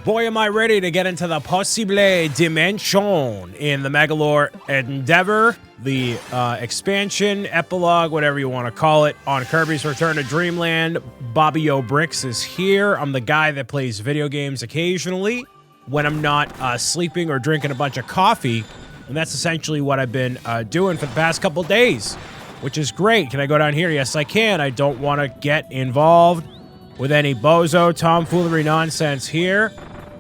Boy, am I ready to get into the Poseiblu dimension in the Magalor Endeavor, the expansion, epilogue, whatever you want to call it, on Kirby's Return to Dreamland. Bobby O'Bricks is here. I'm the guy that plays video games occasionally when I'm not sleeping or drinking a bunch of coffee, and that's essentially what I've been doing for the past couple days, which is great. Can I go down here? Yes, I can. I don't want to get involved with any bozo tomfoolery nonsense here.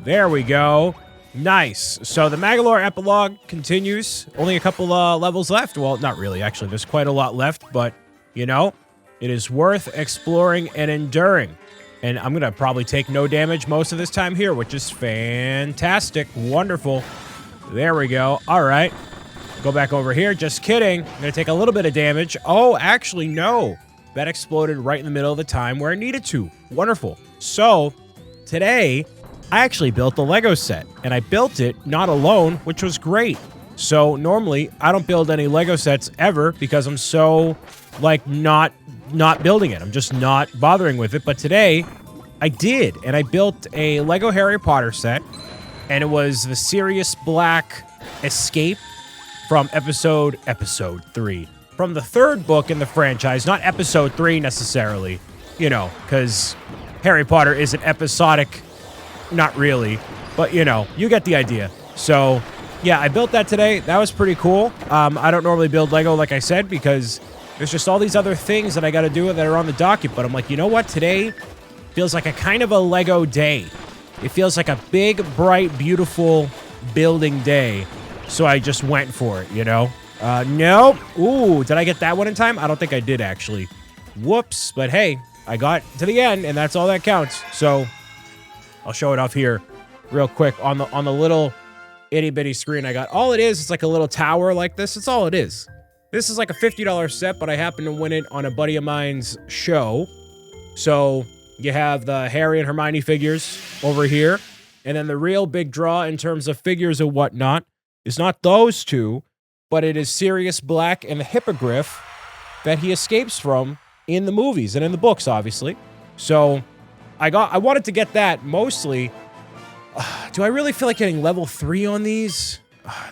There we go. Nice. So the Magalor Epilogue continues. Only a couple levels left. Well, not really, actually. There's quite a lot left, but, you know, it is worth exploring and enduring. And I'm going to probably take no damage most of this time here, which is fantastic. Wonderful. There we go. All right. Go back over here. Just kidding. I'm going to take a little bit of damage. Oh, actually, no. That exploded right in the middle of the time where it needed to. Wonderful. So, today, I actually built the Lego set, and I built it not alone, which was great. So normally, I don't build any Lego sets ever because I'm so, like, not building it. I'm just not bothering with it. But today, I did, and I built a Lego Harry Potter set, and it was the Sirius Black Escape from episode 3. From the third book in the franchise, not episode 3 necessarily, you know, because Harry Potter is an episodic. Not really, but, you know, you get the idea. So, yeah, I built that today. That was pretty cool. I don't normally build Lego, like I said, because there's just all these other things that I got to do that are on the docket. But I'm like, you know what? Today feels like a kind of a Lego day. It feels like a big, bright, beautiful building day. So I just went for it, you know? No. Ooh, did I get that one in time? I don't think I did, actually. Whoops. But, hey, I got to the end, and that's all that counts. So I'll show it off here real quick on the little itty-bitty screen I got. All it is, it's like a little tower like this. That's all it is. This is like a $50 set, but I happened to win it on a buddy of mine's show. So you have the Harry and Hermione figures over here. And then the real big draw in terms of figures and whatnot is not those two, but it is Sirius Black and the Hippogriff that he escapes from in the movies and in the books, obviously. So I wanted to get that mostly. Do I really feel like getting level 3 on these?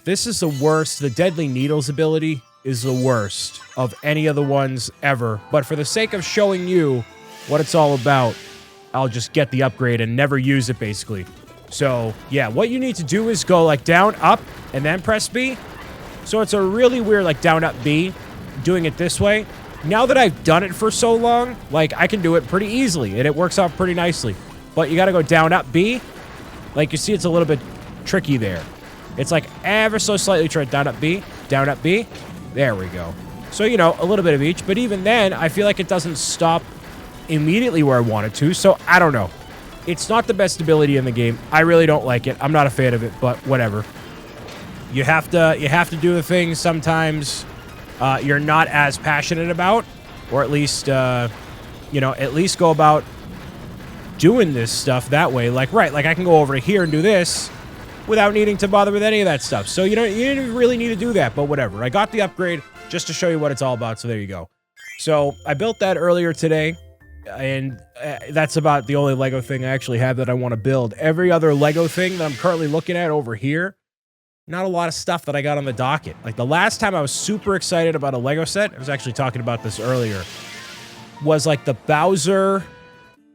This is the worst. The Deadly Needles ability is the worst of any of the ones ever. But for the sake of showing you what it's all about, I'll just get the upgrade and never use it, basically. So, yeah, what you need to do is go, like, down, up, and then press B. So it's a really weird, like, down, up, B, doing it this way. Now that I've done it for so long, like, I can do it pretty easily, and it works out pretty nicely. But you gotta go down, up, B. Like, you see it's a little bit tricky there. It's like ever so slightly down, up, B. Down, up, B. There we go. So, you know, a little bit of each. But even then, I feel like it doesn't stop immediately where I want it to. So, I don't know. It's not the best ability in the game. I really don't like it. I'm not a fan of it, but whatever. You have to do the things sometimes you're not as passionate about, or at least, you know, at least go about doing this stuff that way. Like, right, like I can go over here and do this without needing to bother with any of that stuff. So you didn't really need to do that, but whatever. I got the upgrade just to show you what it's all about, so there you go. So I built that earlier today, and that's about the only Lego thing I actually have that I want to build. Every other Lego thing that I'm currently looking at over here, not a lot of stuff that I got on the docket. Like, the last time I was super excited about a Lego set, I was actually talking about this earlier, was like the Bowser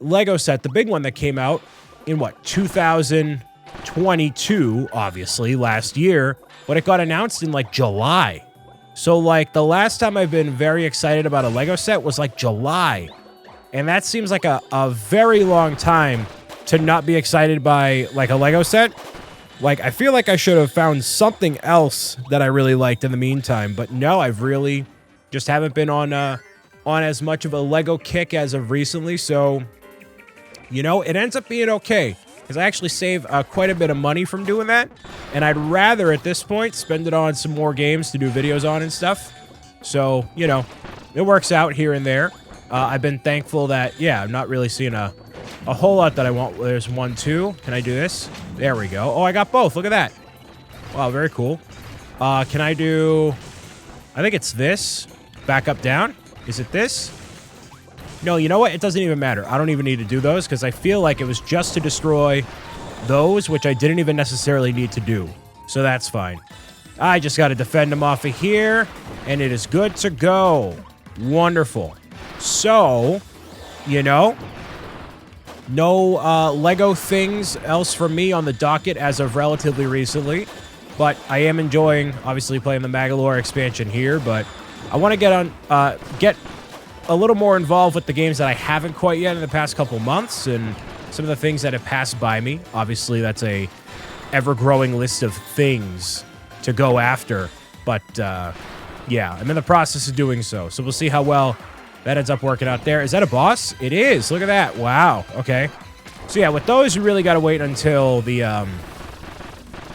Lego set, the big one that came out in, what, 2022, obviously, last year, but it got announced in, like, July. So, like, the last time I've been very excited about a Lego set was, like, July. And that seems like a very long time to not be excited by, like, a Lego set. Like, I feel like I should have found something else that I really liked in the meantime, but no, I've really just haven't been on as much of a Lego kick as of recently, so, you know, it ends up being okay, because I actually save quite a bit of money from doing that, and I'd rather, at this point, spend it on some more games to do videos on and stuff, so, you know, it works out here and there. I've been thankful that, yeah, I'm not really seeing a whole lot that I want. There's 1, 2. Can I do this? There we go. Oh, I got both. Look at that. Wow, very cool. Can I do... I think it's this. Back up, down. Is it this? No, you know what? It doesn't even matter. I don't even need to do those because I feel like it was just to destroy those, which I didn't even necessarily need to do. So that's fine. I just got to defend him off of here, and it is good to go. Wonderful. So, you know, no Lego things else from me on the docket as of relatively recently, but I am enjoying, obviously, playing the Magalor expansion here, but I want to get a little more involved with the games that I haven't quite yet in the past couple months, and some of the things that have passed by me. Obviously, that's a ever-growing list of things to go after, but yeah, I'm in the process of doing so. So we'll see how well that ends up working out there. Is that a boss? It is. Look at that. Wow. Okay. So yeah, with those, you really got to wait until the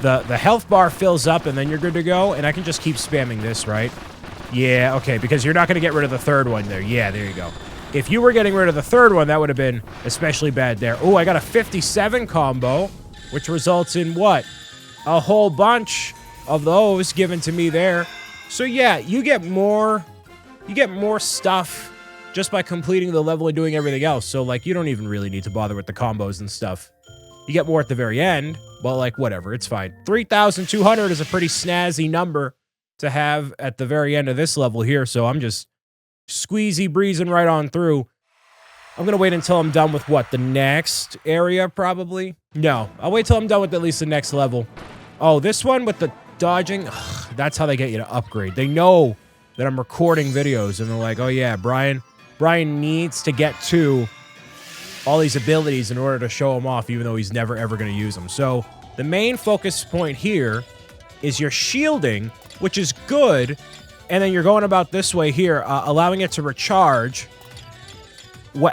health bar fills up, and then you're good to go. And I can just keep spamming this, right? Yeah, okay, because you're not going to get rid of the third one there. Yeah, there you go. If you were getting rid of the third one, that would have been especially bad there. Oh, I got a 57 combo, which results in what? A whole bunch of those given to me there. So yeah, you get more stuff just by completing the level and doing everything else. So like, you don't even really need to bother with the combos and stuff. You get more at the very end, but like, whatever, it's fine. 3,200 is a pretty snazzy number to have at the very end of this level here, so I'm just squeezy breezing right on through. I'm gonna wait until I'm done with what, the next area probably? No, I'll wait till I'm done with at least the next level. Oh, this one with the dodging, ugh, that's how they get you to upgrade. They know that I'm recording videos, and they're like, oh yeah, Brian needs to get to all these abilities in order to show them off, even though he's never ever gonna use them. So the main focus point here is your shielding, which is good, and then you're going about this way here, allowing it to recharge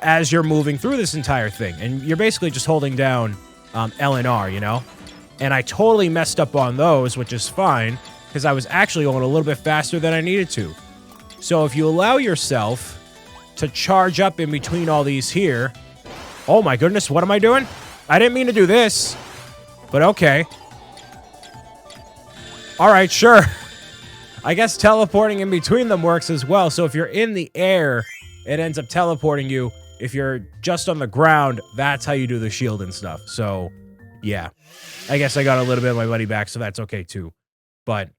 as you're moving through this entire thing. And you're basically just holding down L and R, you know? And I totally messed up on those, which is fine, because I was actually going a little bit faster than I needed to. So if you allow yourself to charge up in between all these here... Oh my goodness, what am I doing? I didn't mean to do this, but okay. All right, sure. I guess teleporting in between them works as well. So if you're in the air, it ends up teleporting you. If you're just on the ground, that's how you do the shield and stuff. So, yeah. I guess I got a little bit of my money back, so that's okay too. But,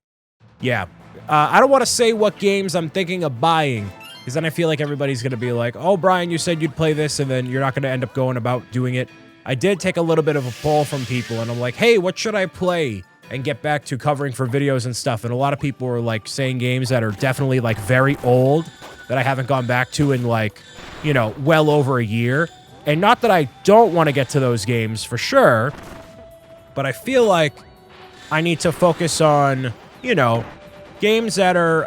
yeah. I don't want to say what games I'm thinking of buying, because then I feel like everybody's going to be like, oh, Brian, you said you'd play this, and then you're not going to end up going about doing it. I did take a little bit of a poll from people, and I'm like, hey, what should I play? And get back to covering for videos and stuff. And a lot of people were like saying games that are definitely like very old that I haven't gone back to in like, you know, well over a year. And not that I don't want to get to those games for sure, but I feel like I need to focus on, you know, games that are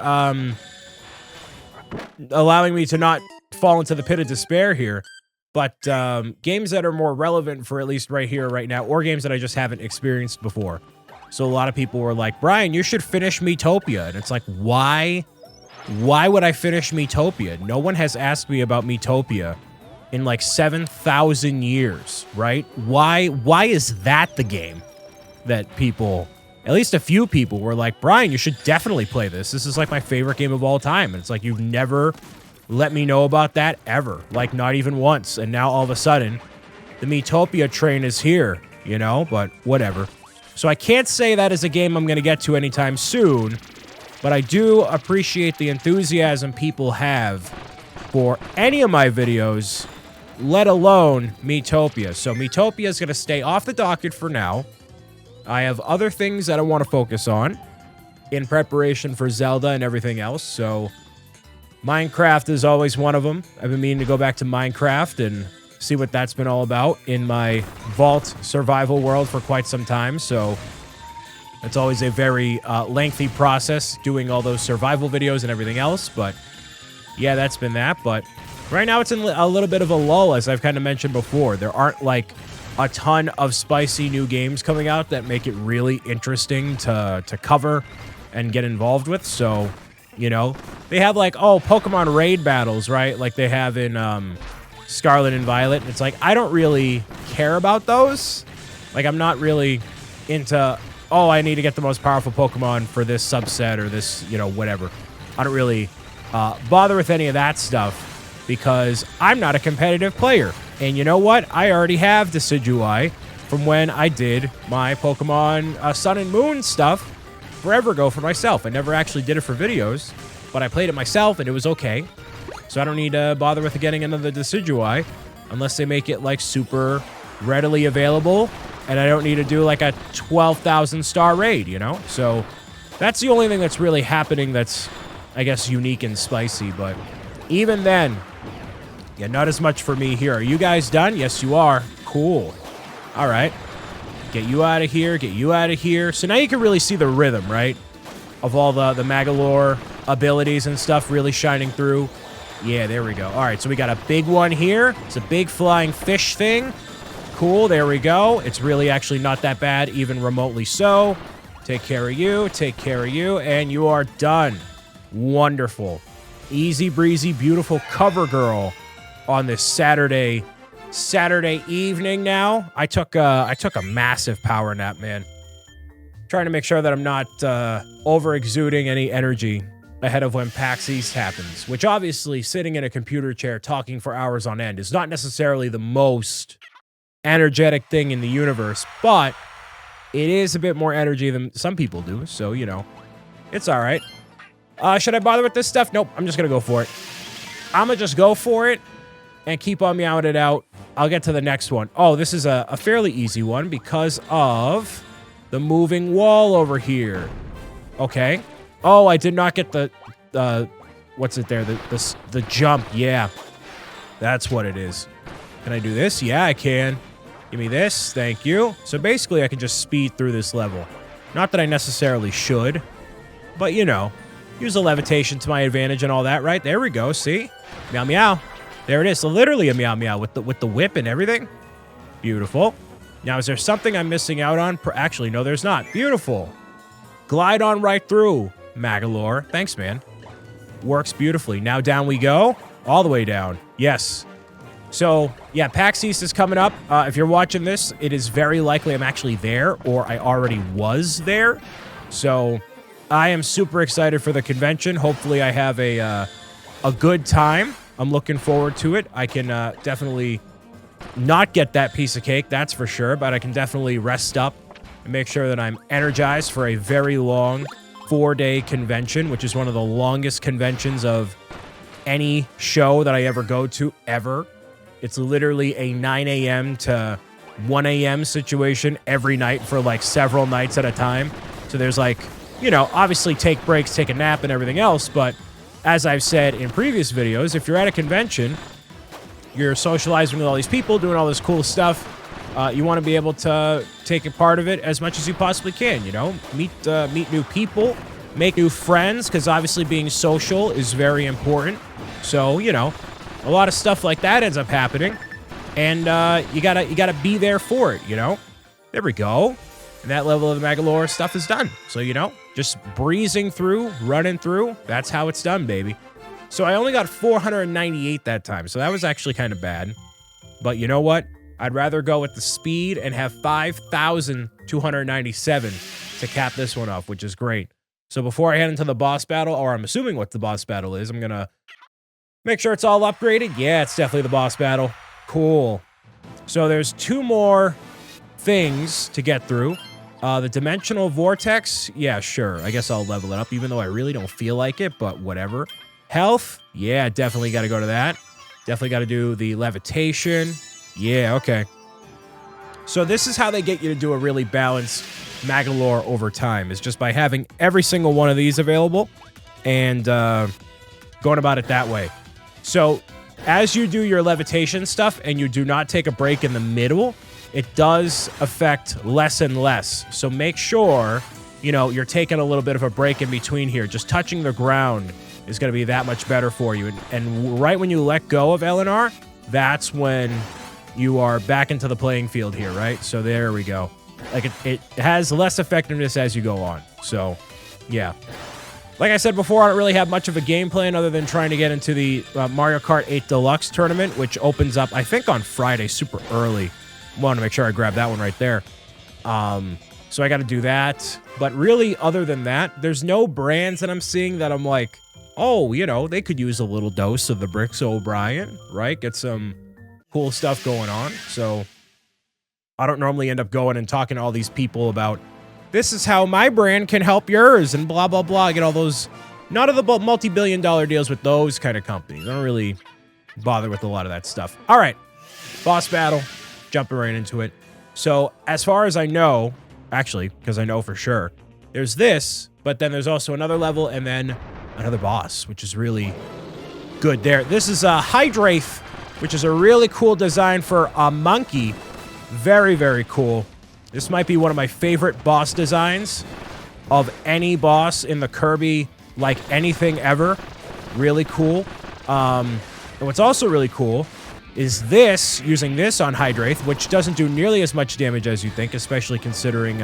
allowing me to not fall into the pit of despair here, but games that are more relevant for at least right here, right now, or games that I just haven't experienced before. So a lot of people were like, Brian, you should finish Miitopia. And it's like, why? Why would I finish Miitopia? No one has asked me about Miitopia in like 7,000 years, right? Why is that the game that people, at least a few people were like, Brian, you should definitely play this. This is like my favorite game of all time. And it's like, you've never let me know about that ever. Like not even once. And now all of a sudden, the Miitopia train is here, you know, but whatever. So I can't say that is a game I'm going to get to anytime soon, but I do appreciate the enthusiasm people have for any of my videos, let alone Miitopia. So Miitopia is going to stay off the docket for now. I have other things that I want to focus on in preparation for Zelda and everything else. So Minecraft is always one of them. I've been meaning to go back to Minecraft and see what that's been all about in my vault survival world for quite some time. So it's always a very lengthy process doing all those survival videos and everything else. But yeah, that's been that. But right now it's in a little bit of a lull, as I've kind of mentioned before. There aren't like a ton of spicy new games coming out that make it really interesting to cover and get involved with. So, you know, they have like, oh, Pokemon raid battles, right? Like they have in Scarlet and Violet. It's like, I don't really care about those. Like, I'm not really into, oh, I need to get the most powerful Pokemon for this subset or this, you know, whatever. I don't really bother with any of that stuff because I'm not a competitive player. And you know what? I already have Decidueye from when I did my Pokemon Sun and Moon stuff forever ago for myself. I never actually did it for videos, but I played it myself and it was okay. So I don't need to bother with getting another Decidueye unless they make it like super readily available and I don't need to do like a 12,000 star raid, you know? So that's the only thing that's really happening that's, I guess, unique and spicy. But even then, yeah, not as much for me here. Are you guys done? Yes, you are. Cool. All right. Get you out of here. Get you out of here. So now you can really see the rhythm, right? Of all the Magalor abilities and stuff really shining through. Yeah, there we go. All right, so we got a big one here. It's a big flying fish thing. Cool, there we go. It's really actually not that bad, even remotely so. Take care of you, and you are done. Wonderful. Easy breezy, beautiful cover girl on this Saturday evening now. I took a massive power nap, man. Trying to make sure that I'm not over-exuding any energy ahead of when PAX East happens, which obviously sitting in a computer chair talking for hours on end is not necessarily the most energetic thing in the universe, but it is a bit more energy than some people do, so, you know, it's all right. Should I bother with this stuff? Nope, I'm just gonna go for it. I'm gonna just go for it and keep on meowing it out. I'll get to the next one. Oh, this is a fairly easy one because of the moving wall over here. Okay. Oh, I did not get the what's it there? The jump. Yeah. That's what it is. Can I do this? Yeah, I can. Give me this. Thank you. So basically, I can just speed through this level. Not that I necessarily should, but, you know, use the levitation to my advantage and all that, right? There we go. See? Meow, meow. There it is. So literally a meow, meow with the whip and everything. Beautiful. Now, is there something I'm missing out on? Actually, no, there's not. Beautiful. Glide on right through, Magalor. Thanks, man. Works beautifully. Now down we go. All the way down. Yes. So, yeah, PAX East is coming up. If you're watching this, it is very likely I'm actually there, or I already was there. So, I am super excited for the convention. Hopefully, I have a good time. I'm looking forward to it. I can definitely not get that piece of cake, that's for sure, but I can definitely rest up and make sure that I'm energized for a very long 4-day convention, which is one of the longest conventions of any show that I ever go to, ever. It's literally a 9 a.m. to 1 a.m. situation every night for like several nights at a time. So there's like, you know, obviously take breaks, take a nap and everything else. But as I've said in previous videos, if you're at a convention, you're socializing with all these people, doing all this cool stuff. You want to be able to take a part of it as much as you possibly can, you know? Meet new people, make new friends, because obviously being social is very important. So, you know, a lot of stuff like that ends up happening, and you gotta be there for it, you know? There we go. And that level of the Magalor stuff is done. So, you know, just breezing through, running through, that's how it's done, baby. So I only got 498 that time, so that was actually kind of bad. But you know what? I'd rather go with the speed and have 5,297 to cap this one off, which is great. So before I head into the boss battle, or I'm assuming what the boss battle is, I'm going to make sure it's all upgraded. Yeah, it's definitely the boss battle. Cool. So there's 2 more things to get through. The Dimensional Vortex, yeah, sure. I guess I'll level it up, even though I really don't feel like it, but whatever. Health, yeah, definitely got to go to that. Definitely got to do the Levitation. Yeah, okay. So this is how they get you to do a really balanced Magalor over time, is just by having every single one of these available and going about it that way. So as you do your levitation stuff and you do not take a break in the middle, it does affect less and less. So make sure, you know, you're taking a little bit of a break in between here. Just touching the ground is going to be that much better for you. And right when you let go of LNR, that's when you are back into the playing field here, right? So there we go. Like it has less effectiveness as you go on. So, yeah. Like I said before, I don't really have much of a game plan other than trying to get into the Mario Kart 8 Deluxe tournament, which opens up, I think, on Friday super early. Want to make sure I grab that one right there. So I got to do that. But really, other than that, there's no brands that I'm seeing that I'm like, oh, you know, they could use a little dose of the BricksOBrian, right? Get some cool stuff going on. So I don't normally end up going and talking to all these people about, this is how my brand can help yours, and blah, blah, blah. I get all those, none of the multi-billion-dollar deals with those kind of companies. I don't really bother with a lot of that stuff. All right, boss battle, jumping right into it. So as far as I know, actually, because I know for sure, there's this, but then there's also another level and then another boss, which is really good there. This is a Hydraith, which is a really cool design for a monkey. Very, very cool. This might be one of my favorite boss designs of any boss in the Kirby, like anything ever. Really cool. And what's also really cool is this, using this on Hydraith, which doesn't do nearly as much damage as you think, especially considering,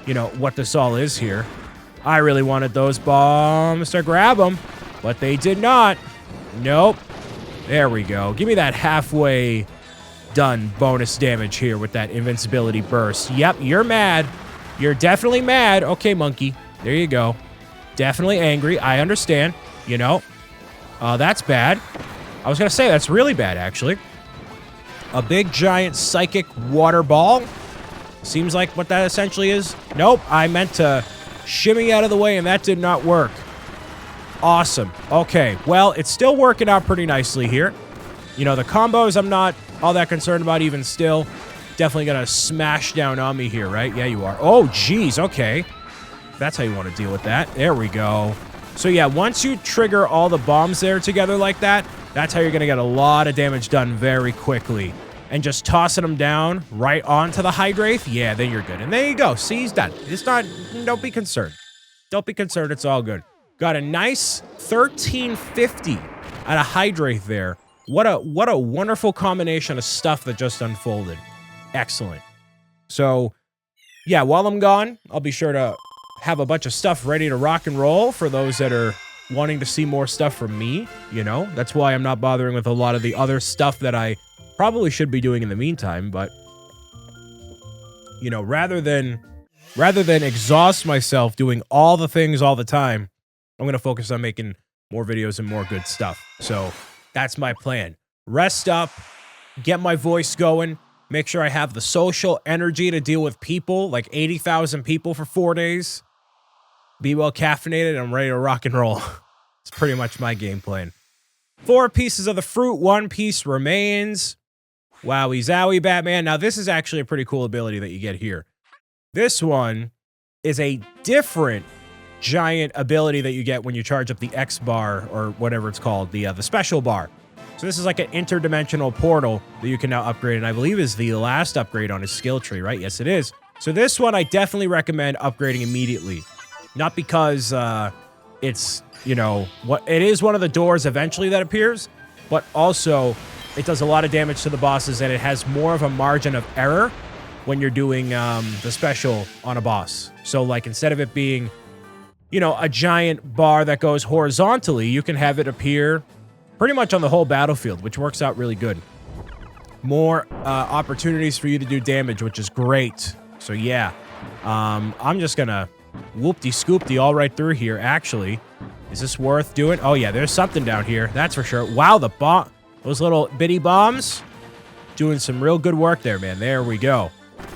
you know, what this all is here. I really wanted those bombs to grab them, but they did not. Nope. There we go. Give me that halfway done bonus damage here with that invincibility burst. Yep, you're mad. You're definitely mad. Okay, monkey. There you go. Definitely angry. I understand. You know, that's bad. I was going to say that's really bad, actually. A big, giant psychic water ball. Seems like what that essentially is. Nope, I meant to shimmy out of the way, and that did not work. Awesome. Okay, well, it's still working out pretty nicely here. You know, the combos I'm not all that concerned about even still. Definitely gonna smash down on me here, right? Yeah, you are. Oh, geez, okay. That's how you want to deal with that. There we go. So yeah, once you trigger all the bombs there together like that, that's how you're gonna get a lot of damage done very quickly. And just tossing them down right onto the Hydraith, yeah, then you're good. And there you go. See, he's done. It's not, don't be concerned. Don't be concerned, it's all good. Got a nice 1350 out of Hydraith there. What a wonderful combination of stuff that just unfolded. Excellent. So, yeah, while I'm gone, I'll be sure to have a bunch of stuff ready to rock and roll for those that are wanting to see more stuff from me, you know? That's why I'm not bothering with a lot of the other stuff that I probably should be doing in the meantime, but, you know, rather than exhaust myself doing all the things all the time, I'm going to focus on making more videos and more good stuff. So that's my plan. Rest up, get my voice going, make sure I have the social energy to deal with people, like 80,000 people for 4 days. Be well caffeinated, and I'm ready to rock and roll. It's pretty much my game plan. 4 pieces of the fruit, 1 piece remains. Wowie zowie, Batman. Now, this is actually a pretty cool ability that you get here. This one is a different giant ability that you get when you charge up the X bar, or whatever it's called, the special bar. So this is like an interdimensional portal that you can now upgrade, and I believe is the last upgrade on his skill tree, right? Yes, it is. So this one I definitely recommend upgrading immediately. Not because it's, you know, it is one of the doors eventually that appears, but also it does a lot of damage to the bosses, and it has more of a margin of error when you're doing the special on a boss. So, like, instead of it being, you know, a giant bar that goes horizontally, you can have it appear pretty much on the whole battlefield, which works out really good. More opportunities for you to do damage, which is great. So, yeah. I'm just gonna whoop-de-scoop-de all right through here, actually. Is this worth doing? Oh, yeah, there's something down here. That's for sure. Wow, the bomb... Those little bitty bombs, doing some real good work there, man. There we go.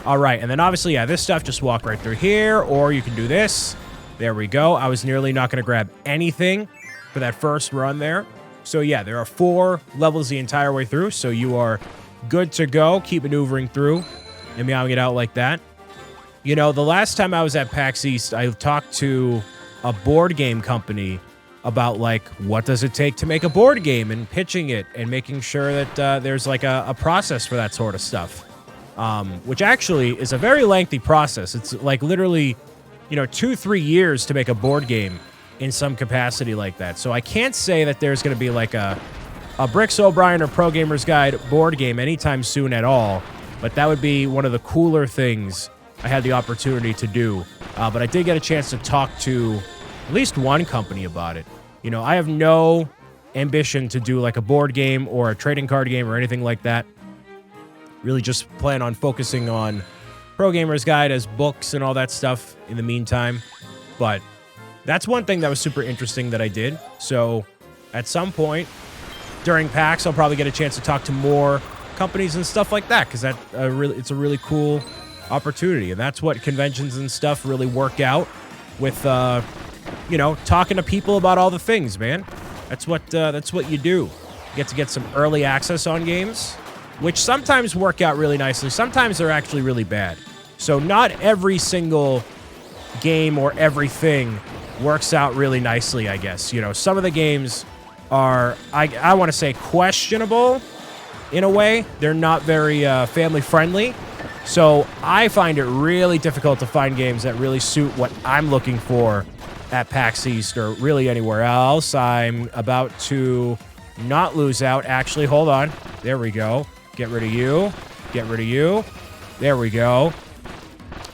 All right, and then obviously, yeah, this stuff, just walk right through here, or you can do this. There we go. I was nearly not going to grab anything for that first run there. So, yeah, there are 4 levels the entire way through, so you are good to go. Keep maneuvering through and meowing it out like that. You know, the last time I was at PAX East, I talked to a board game company about, like, what does it take to make a board game and pitching it and making sure that there's, like, a process for that sort of stuff, which actually is a very lengthy process. It's, like, literally, you know, 2-3 years to make a board game in some capacity like that. So I can't say that there's going to be, like, a BricksOBrian or Pro Gamer's Guide board game anytime soon at all, but that would be one of the cooler things I had the opportunity to do. But I did get a chance to talk to at least one company about it. You know, I have no ambition to do like a board game or a trading card game or anything like that. Really just plan on focusing on Pro Gamer's Guide as books and all that stuff in the meantime. But that's one thing that was super interesting that I did. So at some point during PAX, I'll probably get a chance to talk to more companies and stuff like that, because it's a really cool opportunity, and that's what conventions and stuff really work out with. You know, talking to people about all the things, man. That's what you do. You get some early access on games, which sometimes work out really nicely. Sometimes they're actually really bad. So not every single game or everything works out really nicely, I guess. You know, some of the games are, I want to say, questionable in a way. They're not very family friendly. So I find it really difficult to find games that really suit what I'm looking for at PAX East or really anywhere else. I'm about to not lose out. Actually, hold on. There we go. Get rid of you. Get rid of you. There we go.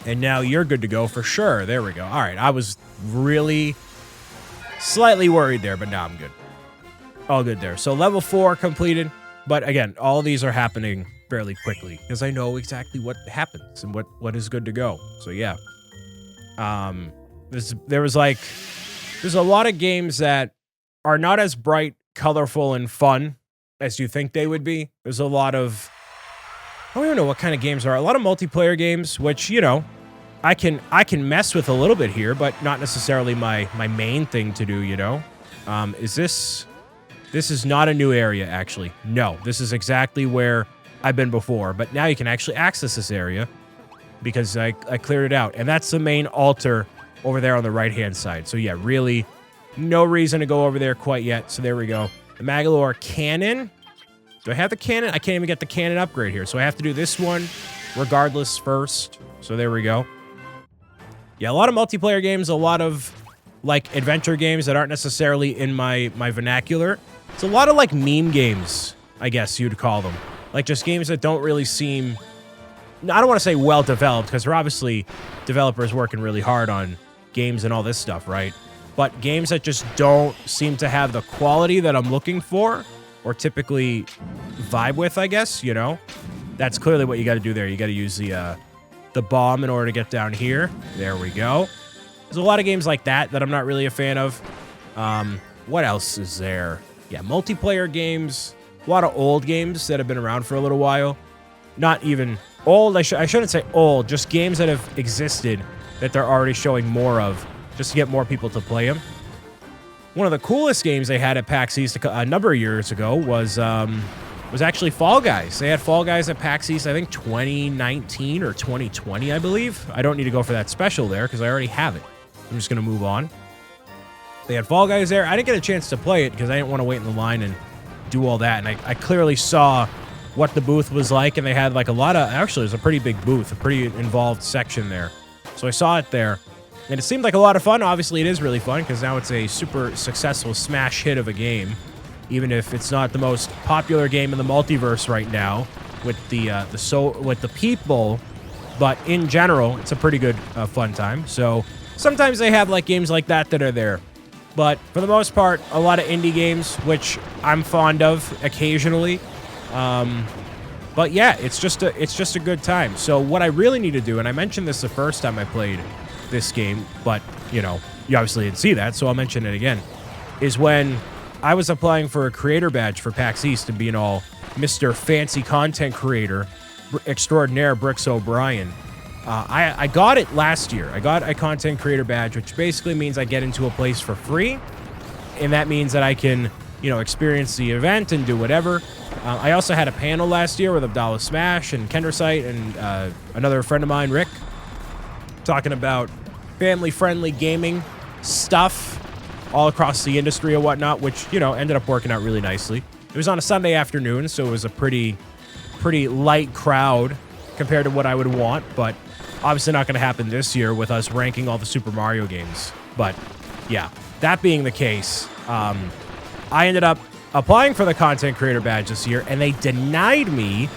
And now you're good to go for sure. There we go. All right. I was really slightly worried there, but now I'm good. All good there. So level 4 completed. But again, all of these are happening fairly quickly because I know exactly what happens and what is good to go. So yeah. There's a lot of games that are not as bright, colorful, and fun as you think they would be. There's a lot of, I don't even know what kind of games there are. A lot of multiplayer games, which, you know, I can mess with a little bit here, but not necessarily my main thing to do, you know? This is not a new area, actually. No, this is exactly where I've been before, but now you can actually access this area because I cleared it out. And that's the main altar over there on the right-hand side. So yeah, really no reason to go over there quite yet. So there we go. The Magalor cannon. Do I have the cannon? I can't even get the cannon upgrade here. So I have to do this one regardless first. So there we go. Yeah, a lot of multiplayer games, a lot of like adventure games that aren't necessarily in my vernacular. It's a lot of like meme games, I guess you'd call them. Like just games that don't really seem, I don't want to say well developed, because they're obviously developers working really hard on games and all this stuff, right? But games that just don't seem to have the quality that I'm looking for or typically vibe with, I guess, you know? That's clearly what you got to do there. You got to use the bomb in order to get down here. There we go. There's a lot of games like that I'm not really a fan of. What else is there? Yeah, multiplayer games. A lot of old games that have been around for a little while. Not even old. I shouldn't say old. Just games that have existed that they're already showing more of, just to get more people to play them. One of the coolest games they had at PAX East a number of years ago was actually Fall Guys. They had Fall Guys at PAX East, I think 2019 or 2020, I believe. I don't need to go for that special there because I already have it. I'm just going to move on. They had Fall Guys there. I didn't get a chance to play it because I didn't want to wait in the line and do all that. And I clearly saw what the booth was like, and they had like a lot of, actually it was a pretty big booth, a pretty involved section there. So I saw it there, and it seemed like a lot of fun. Obviously it is really fun because now it's a super successful smash hit of a game, even if it's not the most popular game in the multiverse right now with the people, but in general it's a pretty good fun time. So sometimes they have like games like that are there, but for the most part a lot of indie games, which I'm fond of occasionally. But yeah, it's just a good time. So what I really need to do, and I mentioned this the first time I played this game, but you know, you obviously didn't see that, so I'll mention it again, is when I was applying for a creator badge for PAX East and being all Mr. Fancy Content Creator Extraordinaire BricksOBrian. I got it last year. I got a content creator badge, which basically means I get into a place for free, and that means that I can, you know, experience the event and do whatever. I also had a panel last year with Abdallah Smash and Kendersite and another friend of mine, Rick, talking about family-friendly gaming stuff all across the industry and whatnot, which, you know, ended up working out really nicely. It was on a Sunday afternoon, so it was a pretty light crowd compared to what I would want, but obviously not going to happen this year with us ranking all the Super Mario games. But yeah, that being the case, I ended up applying for the content creator badge this year, and they denied me.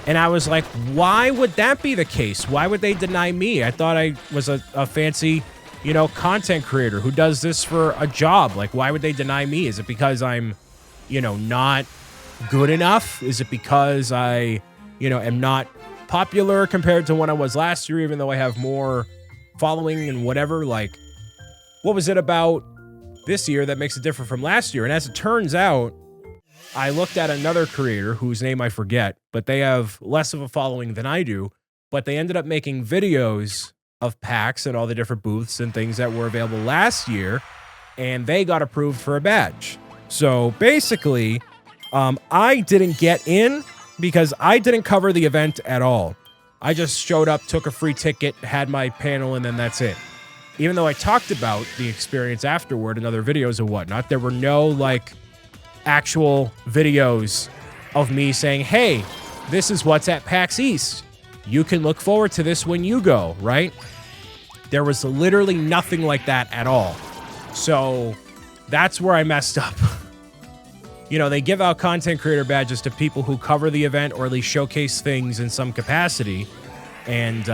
And I was like, why would that be the case? Why would they deny me? I thought I was a fancy, you know, content creator who does this for a job. Like, why would they deny me? Is it because I'm, you know, not good enough? Is it because I, you know, am not popular compared to when I was last year, even though I have more following and whatever? Like, what was it about this year that makes it different from last year? And as it turns out, I looked at another creator whose name I forget, but they have less of a following than I do. But they ended up making videos of PAX and all the different booths and things that were available last year, and they got approved for a badge. So basically, I didn't get in because I didn't cover the event at all. I just showed up, took a free ticket, had my panel, and then that's it. Even though I talked about the experience afterward in other videos and whatnot, there were no, like, actual videos of me saying, hey, this is what's at PAX East. You can look forward to this when you go, right? There was literally nothing like that at all. So that's where I messed up. You know, they give out content creator badges to people who cover the event or at least showcase things in some capacity. And,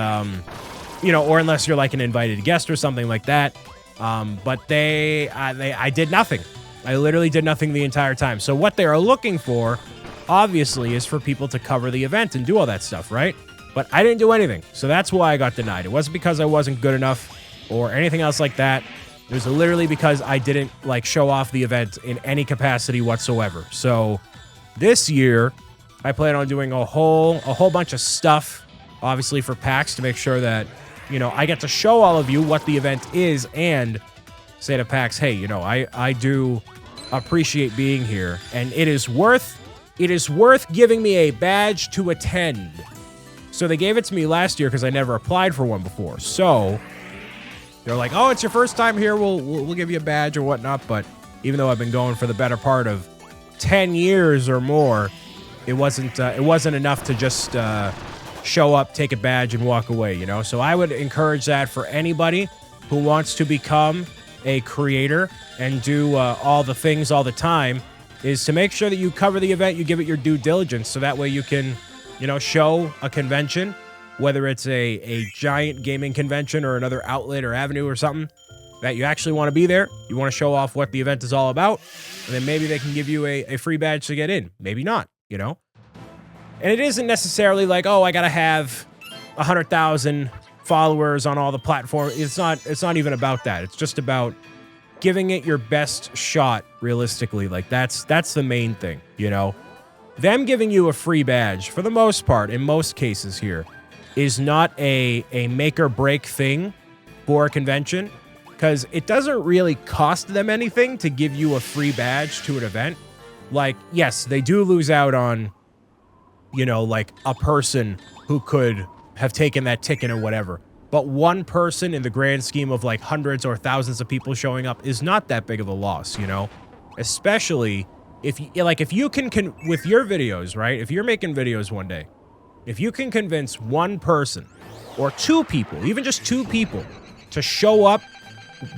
you know, or unless you're like an invited guest or something like that. But I did nothing. I literally did nothing the entire time. So what they are looking for, obviously, is for people to cover the event and do all that stuff, right? But I didn't do anything. So that's why I got denied. It wasn't because I wasn't good enough or anything else like that. It was literally because I didn't, like, show off the event in any capacity whatsoever. So this year, I plan on doing a whole bunch of stuff, obviously, for PAX to make sure that, you know, I get to show all of you what the event is and say to PAX, hey, you know, I do appreciate being here, and it is worth giving me a badge to attend. So they gave it to me last year because I never applied for one before. So they're like, oh, it's your first time here. We'll give you a badge or whatnot. But even though I've been going for the better part of 10 years or more, it wasn't enough to just show up, take a badge, and walk away, you know? So I would encourage that for anybody who wants to become a creator and do all the things all the time, is to make sure that you cover the event, you give it your due diligence, so that way you can, you know, show a convention, whether it's a giant gaming convention or another outlet or avenue or something, that you actually want to be there. You want to show off what the event is all about, and then maybe they can give you a free badge to get in. Maybe not, you know? And it isn't necessarily like, oh, I got to have 100,000 followers on all the platforms. It's not even about that. It's just about giving it your best shot realistically. Like, that's the main thing, you know? Them giving you a free badge, for the most part, in most cases here, is not a make or break thing for a convention, because it doesn't really cost them anything to give you a free badge to an event. Like, yes, they do lose out on, you know, like a person who could have taken that ticket or whatever. But one person in the grand scheme of like hundreds or thousands of people showing up is not that big of a loss, you know? Especially if you can with your videos, right? If you're making videos one day, if you can convince one person or two people, even just two people, to show up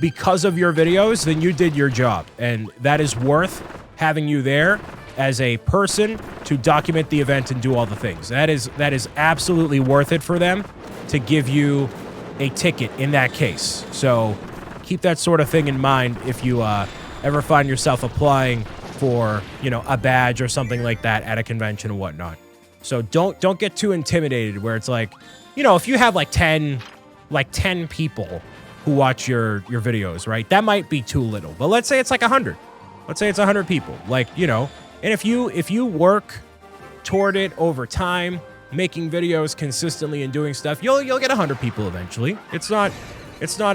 because of your videos, then you did your job. And that is worth having you there as a person to document the event and do all the things. That is absolutely worth it for them to give you a ticket in that case. So keep that sort of thing in mind if you ever find yourself applying for, you know, a badge or something like that at a convention and whatnot. So don't get too intimidated where it's like, you know, if you have like 10 people who watch your videos, right? That might be too little. But let's say it's like 100. Let's say it's 100 people. Like, you know, and if you work toward it over time, making videos consistently and doing stuff, you'll get 100 people eventually. It's not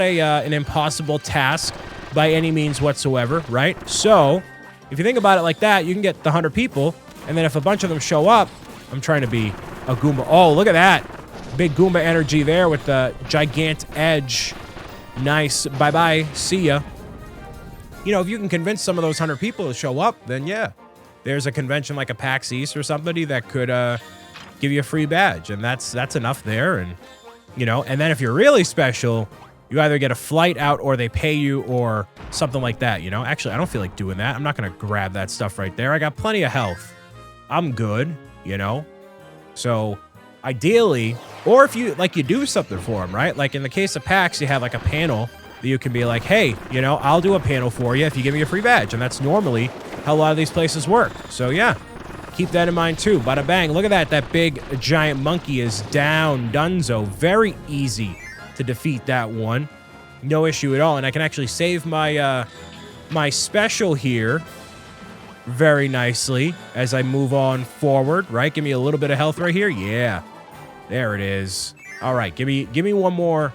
an impossible task by any means whatsoever, right? So if you think about it like that, you can get the 100 people, and then if a bunch of them show up, I'm trying to be a Goomba. Oh, look at that. Big Goomba energy there with the gigant edge. Nice. Bye-bye. See ya. You know, if you can convince some of those 100 people to show up, then yeah, there's a convention like a PAX East or somebody that could give you a free badge, and that's enough there. And, you know, and then if you're really special, you either get a flight out or they pay you or something like that, you know? Actually, I don't feel like doing that. I'm not going to grab that stuff right there. I got plenty of health. I'm good, you know? So ideally, or if you do something for them, right? Like in the case of PAX, you have like a panel that you can be like, hey, you know, I'll do a panel for you if you give me a free badge. And that's normally how a lot of these places work. So yeah, keep that in mind too. Bada bang. Look at that. That big giant monkey is down. Dunzo. Very easy to defeat that one. No issue at all. And I can actually save my my special here very nicely as I move on forward, right? Give me a little bit of health right here. Yeah. There it is. All right, give me one more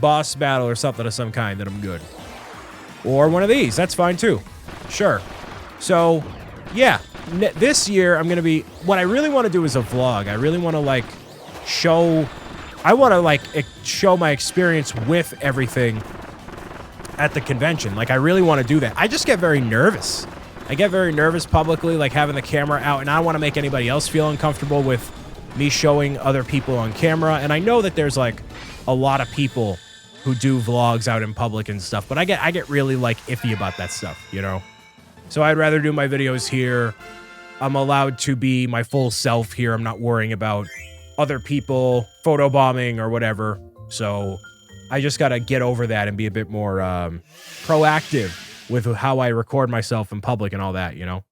boss battle or something of some kind that I'm good. Or one of these. That's fine too. Sure. So, yeah. This year I'm going to be... What I really want to do is a vlog. I really want to, like, show... I want to, like, show my experience with everything at the convention. Like, I really want to do that. I just get very nervous. I get very nervous publicly, like, having the camera out, and I don't want to make anybody else feel uncomfortable with me showing other people on camera. And I know that there's, like, a lot of people who do vlogs out in public and stuff, but I get really, like, iffy about that stuff, you know? So I'd rather do my videos here. I'm allowed to be my full self here. I'm not worrying about other people photobombing or whatever. So I just got to get over that and be a bit more proactive with how I record myself in public and all that, you know?